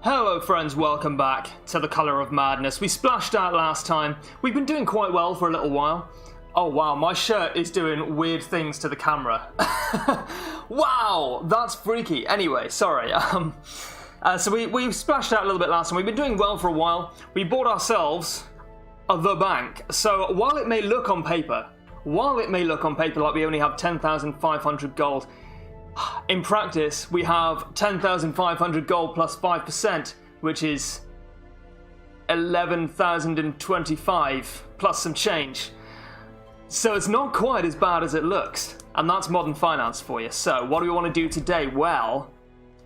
Hello friends, welcome back to the Colour of Madness. We splashed out last time. We've been doing quite well for a little while. Oh wow, my shirt is doing weird things to the camera. Wow, that's freaky. Anyway, sorry. So we splashed out a little bit last time. We've been doing well for a while. We bought ourselves the bank. So while it may look on paper like we only have 10,500 gold, in practice, we have 10,500 gold plus 5%, which is 11,025 plus some change. So it's not quite as bad as it looks, and that's modern finance for you. So what do we want to do today? Well,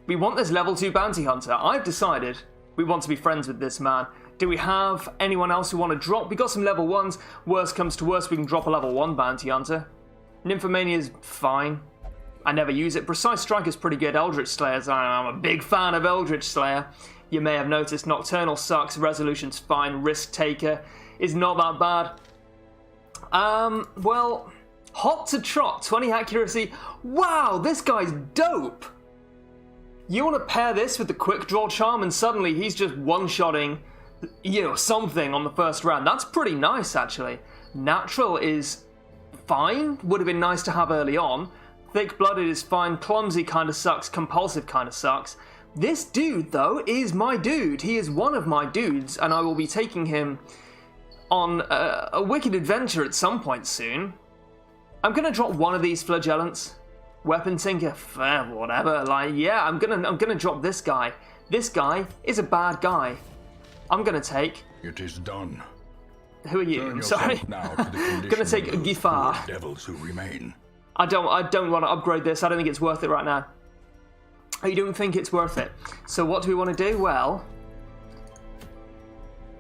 we want this level 2 bounty hunter. I've decided we want to be friends with this man. Do we have anyone else who want to drop? We got some level 1s. Worst comes to worst, we can drop a level 1 bounty hunter. Nymphomania's fine. I never use it. Precise Strike is pretty good. Eldritch Slayer's, I'm a big fan of Eldritch Slayer. You may have noticed Nocturnal sucks, Resolution's fine, Risk Taker is not that bad. Well, Hot to Trot, 20 accuracy. Wow, this guy's dope. You want to pair this with the Quick Draw Charm and suddenly he's just one-shotting, something on the first round. That's pretty nice, actually. Natural is fine. Would have been nice to have early on. Thick-blooded is fine, clumsy kind of sucks, compulsive kind of sucks. This dude, though, is my dude. He is one of my dudes, and I will be taking him on a wicked adventure at some point soon. I'm going to drop one of these flagellants. Weapon Tinker, whatever. I'm gonna drop this guy. This guy is a bad guy. I'm going to take... It is done. Who are you? I'm sorry. Now to the Going to take Gifar. Devils who remain. I don't want to upgrade this. I don't think it's worth it right now. You don't think it's worth it. So what do we want to do? Well,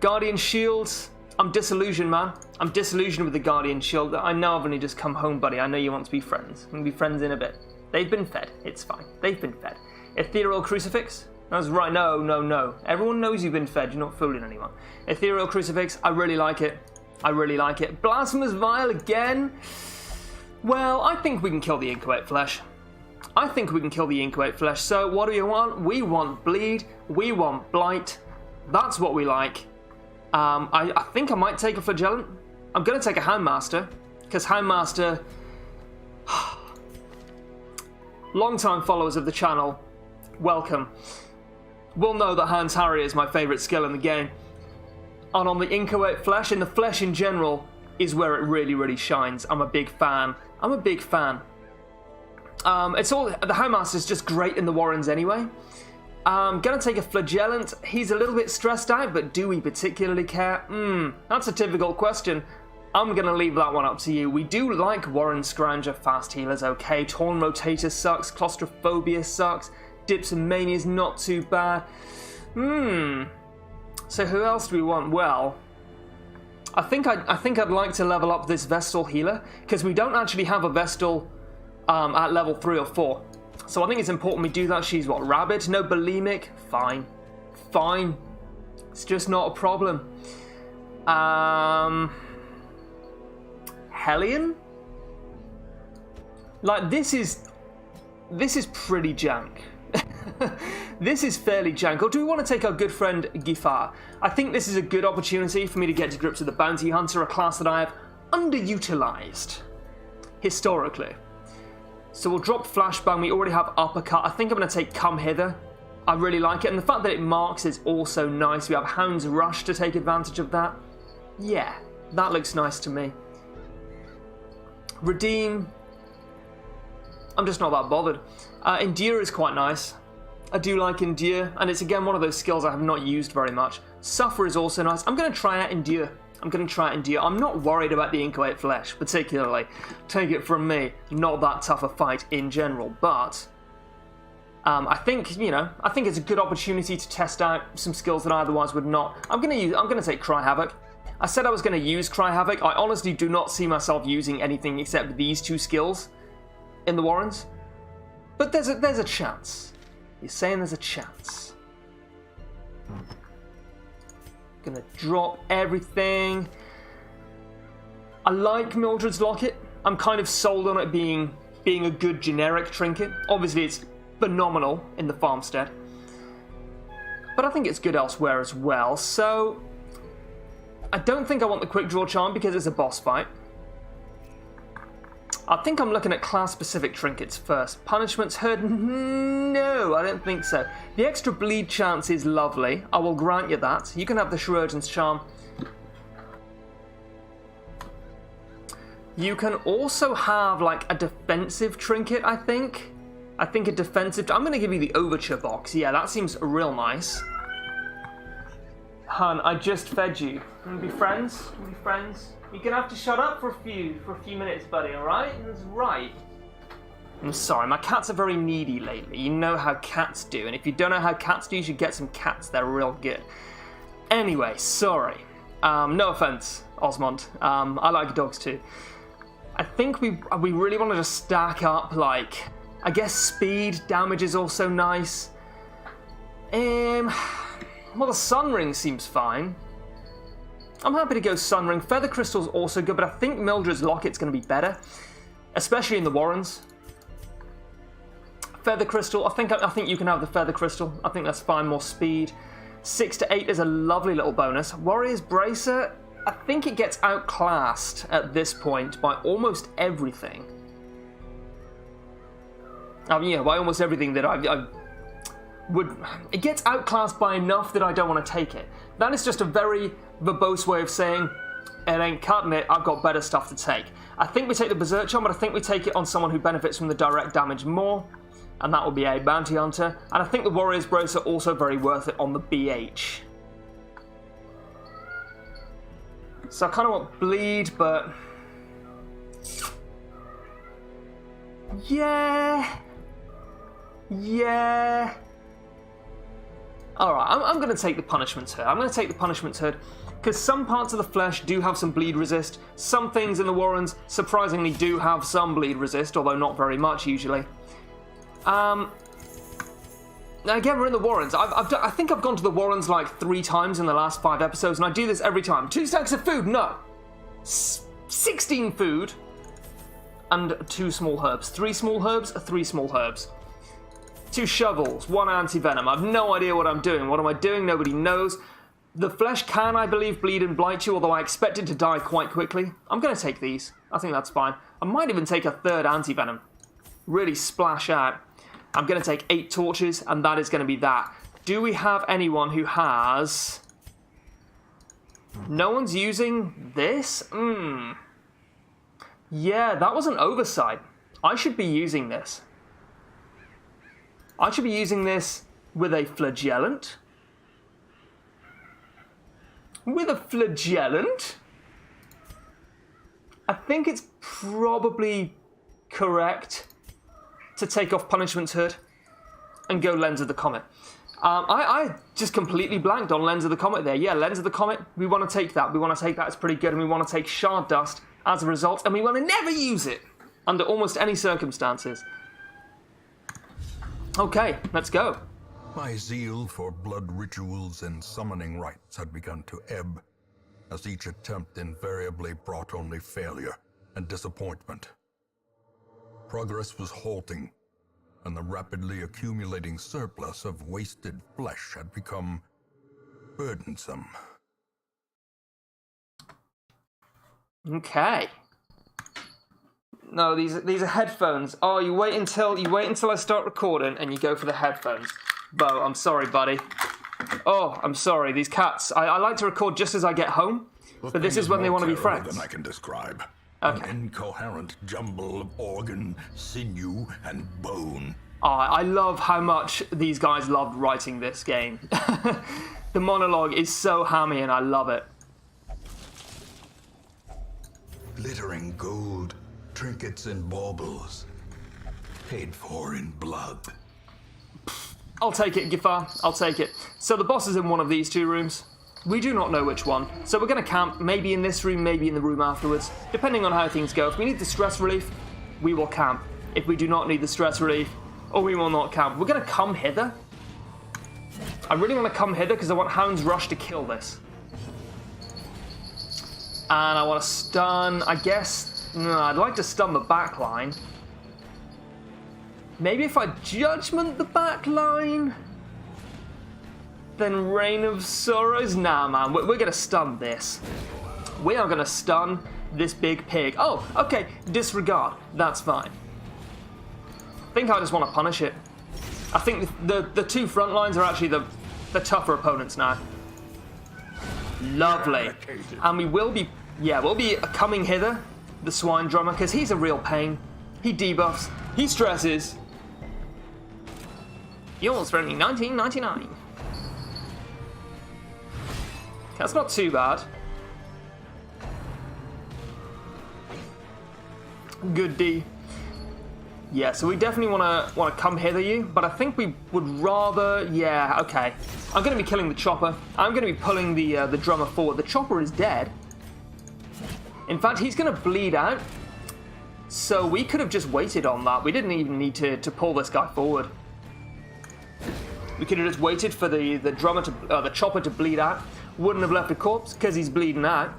Guardian Shields. I'm disillusioned, man. I'm disillusioned with the Guardian Shield. I know I've only just come home, buddy. I know you want to be friends. We'll be friends in a bit. They've been fed. It's fine. They've been fed. Ethereal Crucifix. That's right. No. Everyone knows you've been fed. You're not fooling anyone. Ethereal Crucifix. I really like it. Blasphemous Vial again. Well, I think we can kill the Inchoate Flesh. So what do you want? We want Bleed. We want Blight. That's what we like. I think I might take a Flagellant. I'm going to take a Houndmaster. Because Houndmaster... Long-time followers of the channel, welcome. Will know that Hound's Harrier is my favourite skill in the game. And on the Inchoate Flesh, and the flesh in general, is where it really, really shines. I'm a big fan. It's all... The Houndmaster's just great in the Warrens anyway. I'm going to take a Flagellant. He's a little bit stressed out, but do we particularly care? That's a difficult question. I'm going to leave that one up to you. We do like Warren Scrounger. Fast Healer's okay. Torn Rotator sucks. Claustrophobia sucks. Dipsomania's not too bad. So who else do we want? Well... I think I'd like to level up this Vestal Healer, because we don't actually have a Vestal at level 3 or 4. So I think it's important we do that. She's what, Rabid? No Bulimic? Fine. It's just not a problem. Hellion? This is pretty jank. This is fairly jank. Or do we want to take our good friend Gifar? I think this is a good opportunity for me to get to grips with the Bounty Hunter, a class that I have underutilized historically. So we'll drop Flashbang. We already have Uppercut. I think I'm going to take Come Hither. I really like it. And the fact that it marks is also nice. We have Hound's Rush to take advantage of that. Yeah, that looks nice to me. Redeem. I'm just not that bothered. Endure is quite nice. I do like Endure, and it's again one of those skills I have not used very much. Suffer is also nice. I'm going to try out Endure. I'm not worried about the Inchoate Flesh, particularly. Take it from me, not that tough a fight in general, but... I think it's a good opportunity to test out some skills that I otherwise would not. I'm going to take Cry Havoc. I said I was going to use Cry Havoc. I honestly do not see myself using anything except these two skills in the Warrens. But there's a chance. You're saying there's a chance. Gonna drop everything. I like Mildred's Locket. I'm kind of sold on it being a good generic trinket. Obviously, it's phenomenal in the farmstead. but I think it's good elsewhere as well. So I don't think I want the quick draw charm because it's a boss fight. I think I'm looking at class-specific trinkets first. Punishments heard? No, I don't think so. The extra bleed chance is lovely. I will grant you that. You can have the Chirurgeon's Charm. You can also have, like, a defensive trinket, I think. I think a defensive... I'm going to give you the Overture box. Yeah, that seems real nice. Hun, I just fed you. Can we be friends? Can we be friends? You're gonna have to shut up for a few minutes, buddy, alright? That's right. I'm sorry, my cats are very needy lately. You know how cats do, and if you don't know how cats do, you should get some cats. They're real good. Anyway, sorry. No offense, Osmond. I like dogs too. I think we really want to just stack up, like, I guess speed, damage is also nice. Well, the Sun Ring seems fine. I'm happy to go Sun Ring. Feather Crystal's also good, but I think Mildred's Locket's going to be better, especially in the Warrens. Feather Crystal, I think you can have the Feather Crystal. I think that's fine, more speed. 6 to 8 is a lovely little bonus. Warrior's Bracer, I think it gets outclassed at this point by almost everything. Yeah, by almost everything that I would... It gets outclassed by enough that I don't want to take it. That is just a very verbose way of saying, it ain't cutting it, I've got better stuff to take. I think we take the Berserk Charm, but I think we take it on someone who benefits from the direct damage more, and that will be a Bounty Hunter. And I think the Warrior's Brace are also very worth it on the BH. So I kind of want Bleed, but... Yeah... Alright, I'm going to take the Punishment's Hood. I'm going to take the Punishment's Hood because some parts of the flesh do have some bleed resist. Some things in the Warrens surprisingly do have some bleed resist, although not very much usually. Now again, we're in the Warrens. I think I've gone to the Warrens like 3 times in the last 5 episodes, and I do this every time. 2 stacks of food? No. 16 food and 2 small herbs. 3 small herbs, 3 small herbs. 2 shovels, 1 anti-venom. I've no idea what I'm doing. What am I doing? Nobody knows. The flesh can, I believe, bleed and blight you, although I expect it to die quite quickly. I'm going to take these. I think that's fine. I might even take a 3rd anti-venom. Really splash out. I'm going to take 8 torches, and that is going to be that. Do we have anyone who has... No one's using this? Yeah, that was an oversight. I should be using this. I should be using this with a flagellant. With a flagellant? I think it's probably correct to take off Punishment's Hood and go Lens of the Comet. I just completely blanked on Lens of the Comet there. Yeah, Lens of the Comet, we want to take that. We want to take that, it's pretty good, and we want to take Shard Dust as a result, and we want to never use it under almost any circumstances. Okay, let's go. My zeal for blood rituals and summoning rites had begun to ebb, as each attempt invariably brought only failure and disappointment. Progress was halting, and the rapidly accumulating surplus of wasted flesh had become burdensome. Okay. No, these are headphones. Oh, you wait until I start recording and you go for the headphones. Bo, I'm sorry, buddy. Oh, I'm sorry. These cats. I like to record just as I get home, but this is when they want to be friends. Than I can describe. Okay. An incoherent jumble of organ, sinew, and bone. I love how much these guys loved writing this game. The monologue is so hammy and I love it. Glittering gold, trinkets and baubles, paid for in blood. I'll take it, Gifar. I'll take it. So the boss is in one of these 2 rooms. We do not know which one. So we're going to camp, maybe in this room, maybe in the room afterwards, depending on how things go. If we need the stress relief, we will camp. If we do not need the stress relief, we will not camp. We're going to come hither. I really want to come hither because I want Hound's Rush to kill this. And I want to stun, I guess... No, I'd like to stun the back line. Maybe if I Judgment the back line? Then Reign of Sorrows? Nah, man, we're gonna stun this. We are gonna stun this big pig. Oh, okay, disregard. That's fine. I think I just want to punish it. I think the two front lines are actually the tougher opponents now. Lovely. And we will be, we'll be coming hither, the Swine Drummer, because he's a real pain. He debuffs, he stresses. Yours for only $19.99. That's not too bad. Good D. Yeah, so we definitely want to come hither you, but I think we would rather, okay. I'm going to be killing the chopper. I'm going to be pulling the drummer forward. The chopper is dead. In fact, he's going to bleed out. So we could have just waited on that. We didn't even need to pull this guy forward. We could have just waited for the drummer to the chopper to bleed out. Wouldn't have left a corpse because he's bleeding out.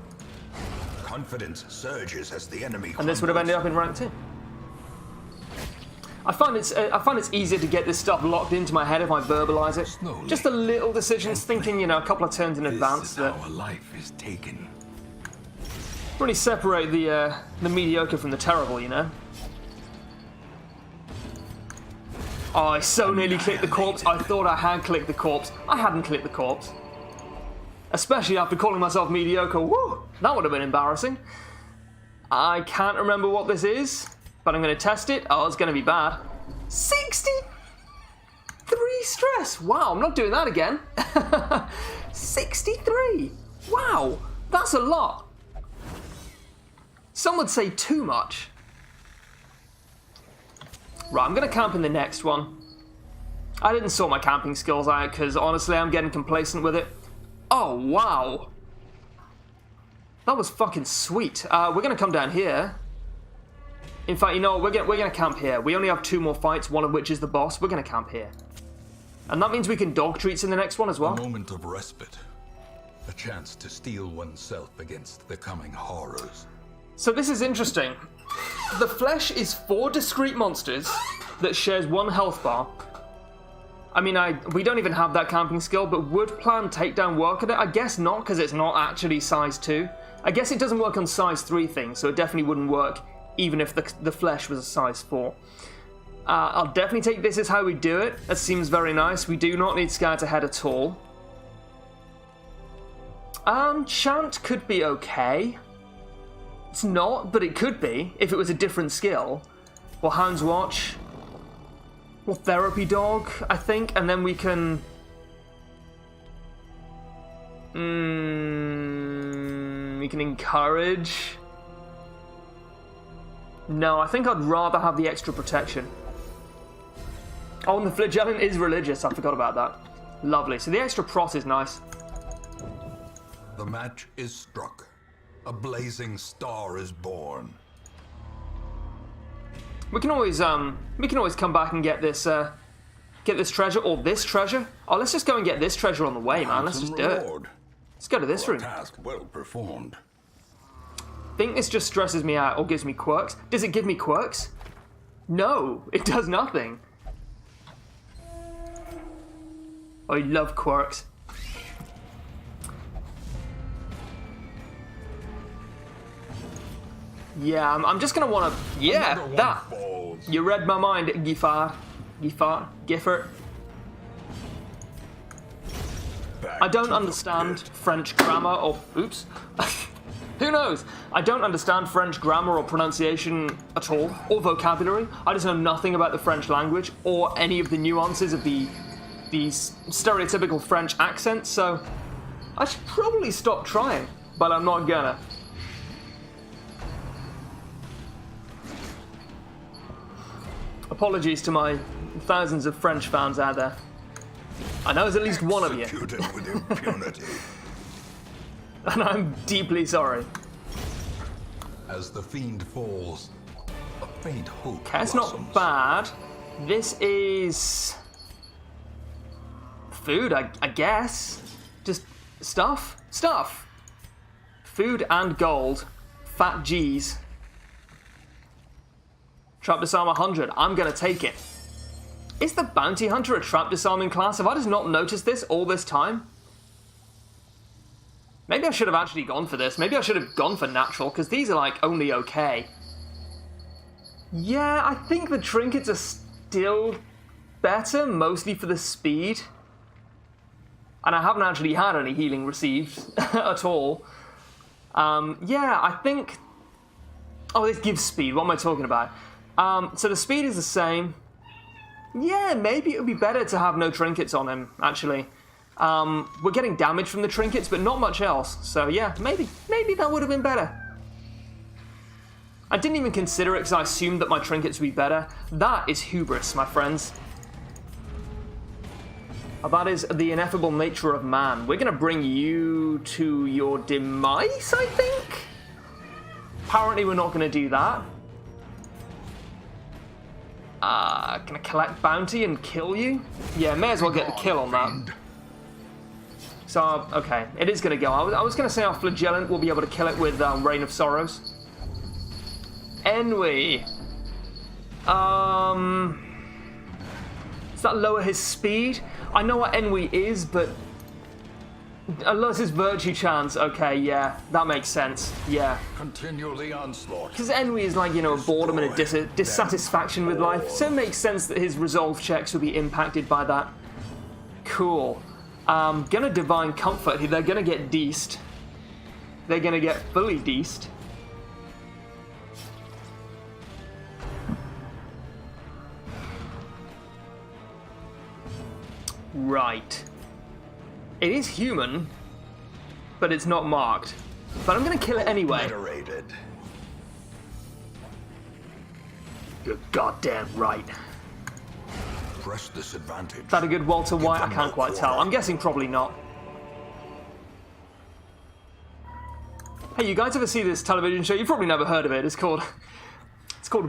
Confidence surges as the enemy. And this would have ended up in rank 2. I find it's easier to get this stuff locked into my head if I verbalize it. Slowly. Just the little decisions, thinking, a couple of turns in advance. That our life is taken. really separate the mediocre from the terrible, Oh, I so nearly clicked the corpse. I thought I had clicked the corpse. I hadn't clicked the corpse. Especially after calling myself mediocre. Woo! That would have been embarrassing. I can't remember what this is, but I'm going to test it. Oh, it's going to be bad. 63 stress. Wow, I'm not doing that again. 63. Wow, that's a lot. Some would say too much. Right, I'm going to camp in the next one. I didn't sort my camping skills out because honestly I'm getting complacent with it. Oh, wow. That was fucking sweet. We're going to come down here. In fact, we're going to camp here. We only have 2 more fights, one of which is the boss. We're going to camp here. And that means we can dog treats in the next one as well. A moment of respite. A chance to steel oneself against the coming horrors. So this is interesting. The flesh is 4 discrete monsters that shares 1 health bar. I mean, we don't even have that camping skill, but would plan takedown work at it? I guess not, because it's not actually size 2. I guess it doesn't work on size 3 things, so it definitely wouldn't work even if the flesh was a size 4. I'll definitely take this as how we do it. That seems very nice. We do not need Scout ahead at all. Chant could be okay. It's not, but it could be if it was a different skill. Or Hound's Watch. Or Therapy Dog, I think, and then we can... we can encourage... No, I think I'd rather have the extra protection. Oh, and the Flagellant is religious, I forgot about that. Lovely, so the extra prot is nice. The match is struck. A blazing star is born. We can always come back and get this treasure, or this treasure. Oh, let's just go and get this treasure on the way, man. Let's just do it. Let's go to this room. Task well performed. I think this just stresses me out or gives me quirks. Does it give me quirks? No, it does nothing. I love quirks. Yeah, I'm just gonna wanna... Yeah, that! Falls. You read my mind, Gifford. I don't understand French grammar or... Oops. Who knows? I don't understand French grammar or pronunciation at all, or vocabulary. I just know nothing about the French language or any of the nuances of the stereotypical French accent, so I should probably stop trying, but I'm not gonna. Apologies to my thousands of French fans out there. I know there's at least one of you. Executed with impunity. And I'm deeply sorry. As the fiend falls, a faint hope That's blossoms. not bad. This is... food, I guess. Just stuff? Stuff. Food and gold. Fat G's. Trap disarm 100. I'm gonna take it. Is the Bounty Hunter a trap disarming class? Have I just not noticed this all this time? Maybe I should have actually gone for this. Maybe I should have gone for natural, because these are, like, only okay. Yeah, I think the trinkets are still better, mostly for the speed. And I haven't actually had any healing received at all. Yeah, I think... Oh, this gives speed. What am I talking about? So the speed is the same. Yeah, maybe it would be better to have no trinkets on him, actually. We're getting damage from the trinkets, but not much else. So yeah, maybe that would have been better. I didn't even consider it because I assumed that my trinkets would be better. That is hubris, my friends. That is the ineffable nature of man. We're going to bring you to your demise, I think? Apparently we're not going to do that. Can I collect bounty and kill you? Yeah, may as well get the kill on that. So, okay, it is going to go. I was going to say our Flagellant will be able to kill it with Rain of Sorrows. Enwy. Does that lower his speed? I know what Enwy is, but... Unless his virtue chance, okay, yeah, that makes sense, yeah. Continue the onslaught. Because Enwy is like, you know, a boredom and a dissatisfaction with life, so it makes sense that his resolve checks will be impacted by that. Cool. Gonna Divine Comfort, they're gonna get deeced. They're gonna get fully deeced. Right. It is human, but it's not marked. But I'm gonna kill it anyway. Obliterated. You're goddamn right. Press this advantage. Is that a good Walter White? I can't quite tell. I'm guessing probably not. Hey, you guys ever see this television show? You've probably never heard of it. It's called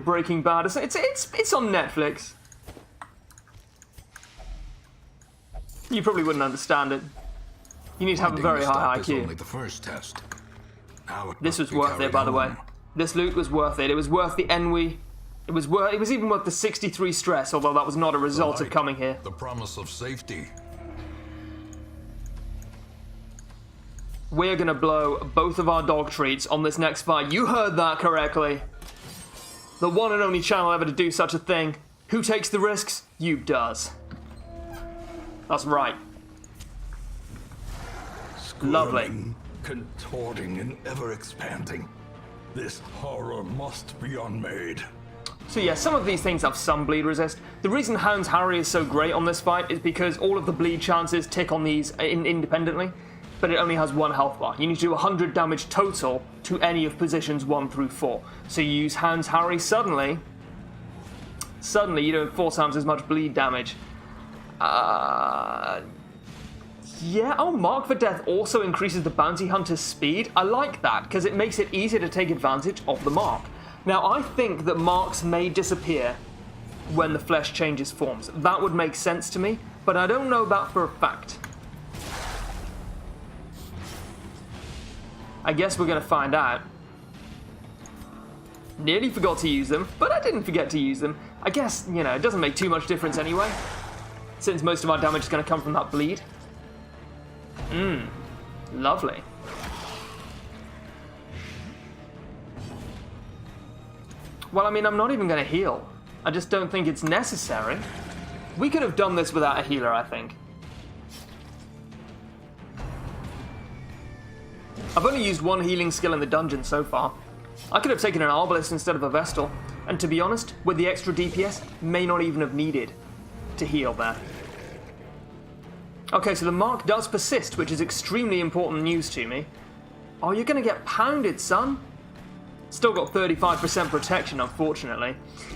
Breaking Bad. It's on Netflix. You probably wouldn't understand it. You need to have a very high IQ. Only the first test. This was worth it, by the way. This loot was worth it. It was worth the Enwy. It was even worth the 63 stress, although that was not a result of coming here. The promise of safety. We're gonna blow both of our dog treats on this next fight. You heard that correctly. The one and only channel ever to do such a thing. Who takes the risks? You does. That's right. Lovely. Contorting and ever expanding. This horror must be unmade. So yeah, some of these things have some bleed resist. The reason Hound's Harry is so great on this fight is because all of the bleed chances tick on these independently, but it only has one health bar. You need to do 100 damage total to any of positions 1 through 4. So you use Hound's Harry, suddenly you do 4 times as much bleed damage. Yeah, oh, Mark for Death also increases the Bounty Hunter's speed. I like that, because it makes it easier to take advantage of the Mark. Now, I think that Marks may disappear when the flesh changes forms. That would make sense to me, but I don't know that for a fact. I guess we're going to find out. Nearly forgot to use them, but I didn't forget to use them. I guess, you know, it doesn't make too much difference anyway, since most of our damage is going to come from that bleed. Lovely. Well, I mean, I'm not even going to heal. I just don't think it's necessary. We could have done this without a healer, I think. I've only used one healing skill in the dungeon so far. I could have taken an Arbalist instead of a Vestal, and to be honest, with the extra DPS, may not even have needed to heal there. Okay, so the mark does persist, which is extremely important news to me. Oh, you're going to get pounded, son. Still got 35% protection, unfortunately.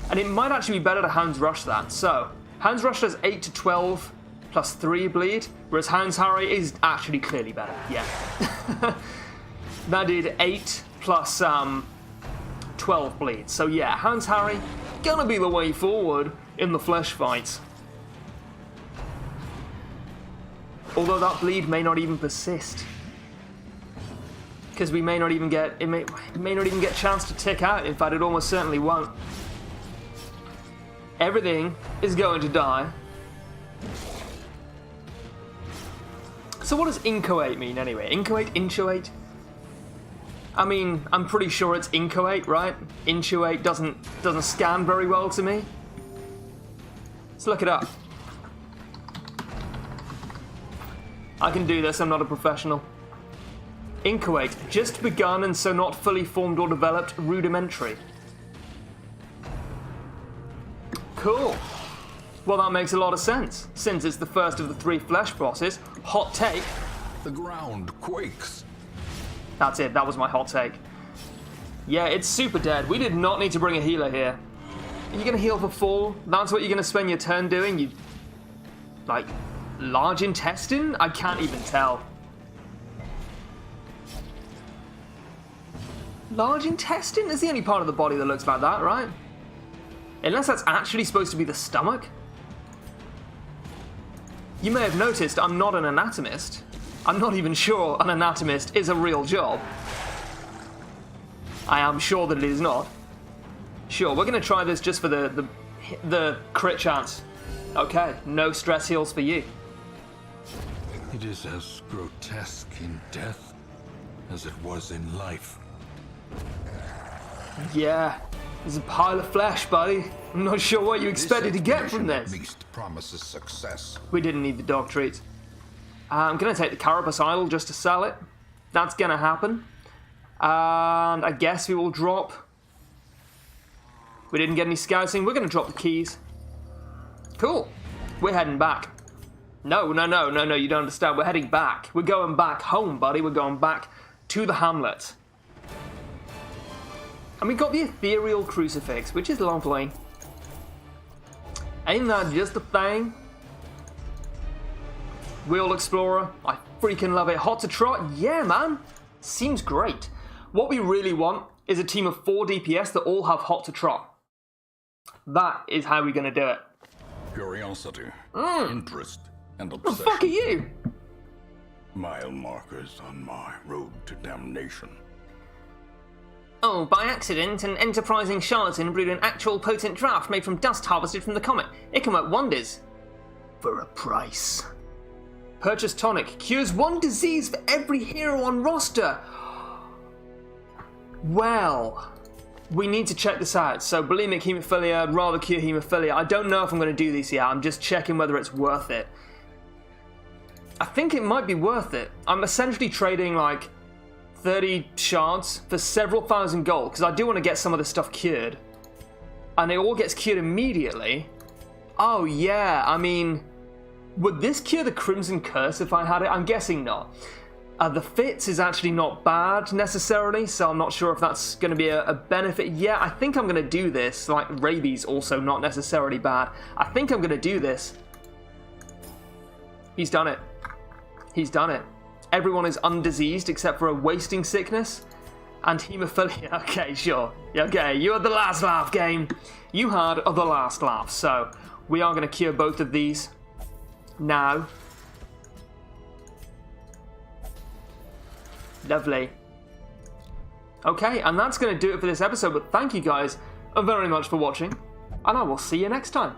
And it might actually be better to Hound's Rush that. So, Hound's Rush does 8 to 12 plus 3 bleed, whereas Hound's Harry is actually clearly better, yeah. That did 8 plus 12 bleed. So yeah, Hound's Harry, gonna be the way forward in the flesh fights. Although that bleed may not even persist. Because we may not even get, it may not even get a chance to tick out. In fact, it almost certainly won't. Everything is going to die. So what does inchoate mean anyway? Inchoate? Intuate? I mean, I'm pretty sure it's inchoate, right? Intuate doesn't scan very well to me. Let's look it up. I can do this, I'm not a professional. Inchoate, just begun and so not fully formed or developed, rudimentary. Cool. Well, that makes a lot of sense, since it's the first of the 3 flesh bosses. Hot take. The ground quakes. That's it, that was my hot take. Yeah, it's super dead. We did not need to bring a healer here. Are you gonna heal for 4? That's what you're gonna spend your turn doing? You... like, large intestine? I can't even tell. Large intestine is the only part of the body that looks like that, right? Unless that's actually supposed to be the stomach. You may have noticed I'm not an anatomist. I'm not even sure an anatomist is a real job. I am sure that it is not. Sure, we're going to try this just for the crit chance. Okay, no stress heals for you. It is as grotesque in death as it was in life. Yeah, there's a pile of flesh, buddy. I'm not sure what you expected to get from this. At least promises success. We didn't need the dog treats. I'm going to take the Carapace Idol just to sell it. That's going to happen. And I guess we will drop... We didn't get any scouting. We're going to drop the keys. Cool. We're heading back. No, you don't understand. We're heading back. We're going back home, buddy. We're going back to the hamlet. And we got the ethereal crucifix, which is lovely. Ain't that just a thing? Wheel Explorer, I freaking love it. Hot to trot? Yeah, man. Seems great. What we really want is a team of 4 DPS that all have hot to trot. That is how we're going to do it. Curiosity, interest, and What obsession. the fuck are you? Mile markers on my road to damnation. Oh, by accident, an enterprising charlatan brewed an actual potent draft made from dust harvested from the comet. It can work wonders. For a price. Purchase tonic. Cures 1 disease for every hero on roster. Well, we need to check this out. So, bulimic hemophilia, rather cure hemophilia. I don't know if I'm going to do these yet. I'm just checking whether it's worth it. I think it might be worth it. I'm essentially trading like 30 shards for several thousand gold because I do want to get some of this stuff cured. And it all gets cured immediately. Oh yeah, I mean, would this cure the Crimson Curse if I had it? I'm guessing not. The Fits is actually not bad necessarily, so I'm not sure if that's going to be a benefit. Yeah, I think I'm going to do this. Like, Rabies also not necessarily bad. I think I'm going to do this. He's done it. He's done it. Everyone is undiseased except for a wasting sickness and hemophilia. Okay, sure. Okay, you had the last laugh, game. You had the last laugh. So, we are going to cure both of these now. Lovely. Okay, and that's going to do it for this episode, but thank you guys very much for watching, and I will see you next time.